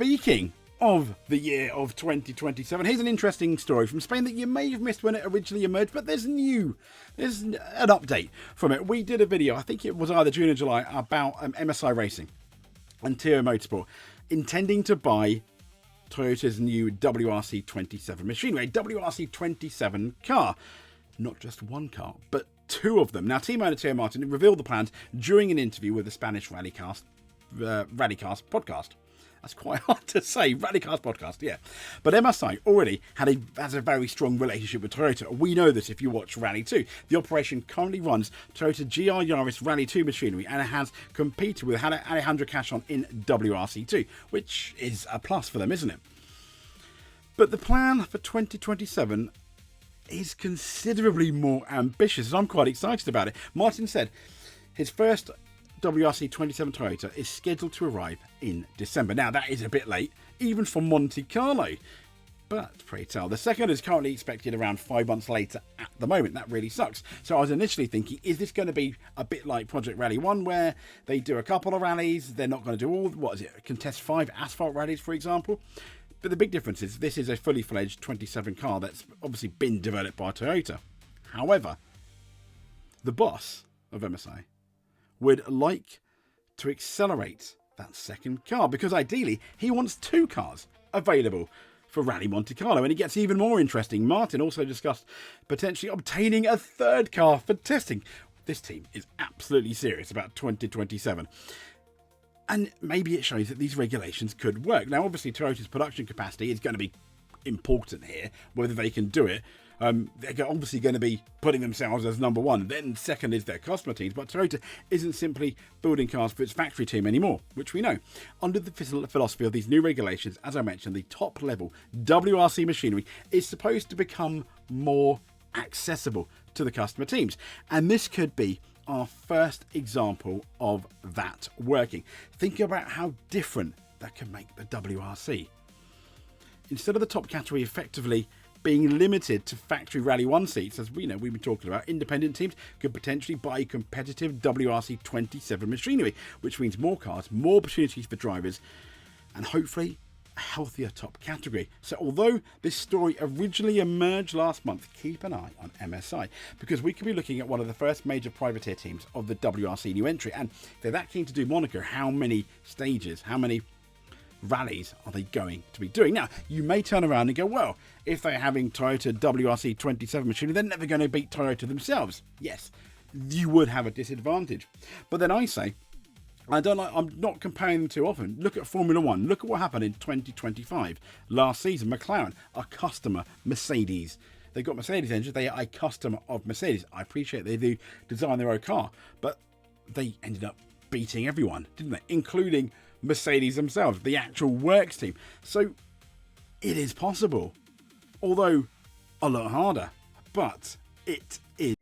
speaking of the year of 2027, here's an interesting story from Spain that you may have missed when it originally emerged, but there's an update from it. We did a video, I think it was either June or July, about MSI Racing and Toyota Motorsport intending to buy Toyota's new WRC27 machinery, a WRC27 car. Not just one car, but two of them. Now, team owner Theo Martin revealed the plans during an interview with the Spanish Rallycast podcast. That's quite hard to say. Rallycast podcast, yeah. But MSI already has a very strong relationship with Toyota. We know this if you watch Rally 2. The operation currently runs Toyota GR Yaris Rally 2 machinery and it has competed with Alejandro Cachon in WRC 2, which is a plus for them, isn't it? But the plan for 2027 is considerably more ambitious, and I'm quite excited about it. Martin said his first WRC27 Toyota is scheduled to arrive in December. Now, that is a bit late, even for Monte Carlo. But, pray tell, the second is currently expected around 5 months later at the moment. That really sucks. So I was initially thinking, is this going to be a bit like Project Rally 1, where they do a couple of rallies, they're not going to do contest 5 asphalt rallies, for example? But the big difference is this is a fully fledged 27 car that's obviously been developed by Toyota. However, the boss of MSI would like to accelerate that second car because ideally he wants 2 cars available for Rally Monte Carlo. And it gets even more interesting. Martin also discussed potentially obtaining a 3rd car for testing. This team is absolutely serious about 2027. And maybe it shows that these regulations could work. Now, obviously, Toyota's production capacity is going to be important here, whether they can do it. They're obviously going to be putting themselves as number 1. Then second is their customer teams. But Toyota isn't simply building cars for its factory team anymore, which we know. Under the philosophy of these new regulations, as I mentioned, the top level WRC machinery is supposed to become more accessible to the customer teams. And this could be our first example of that working. Think about how different that can make the WRC. Instead of the top category effectively being limited to factory Rally 1 seats, as we know we've been talking about, independent teams could potentially buy competitive WRC27 machinery, which means more cars, more opportunities for drivers, and hopefully a healthier top category. So although this story originally emerged last month, keep an eye on MSI, because we could be looking at one of the first major privateer teams of the WRC new entry. And if they're that keen to do Monaco, how many stages, how many rallies are they going to be doing? Now, you may turn around and go, well, if they're having Toyota WRC27 machinery, they're never going to beat Toyota themselves. Yes, you would have a disadvantage. But then I say, I'm not comparing them too often. Look at Formula 1. Look at what happened in 2025. Last season, McLaren, a customer, Mercedes. They've got Mercedes engines. They are a customer of Mercedes. I appreciate they do design their own car, but they ended up beating everyone, didn't they? Including Mercedes themselves, the actual works team. So it is possible, although a lot harder, but it is.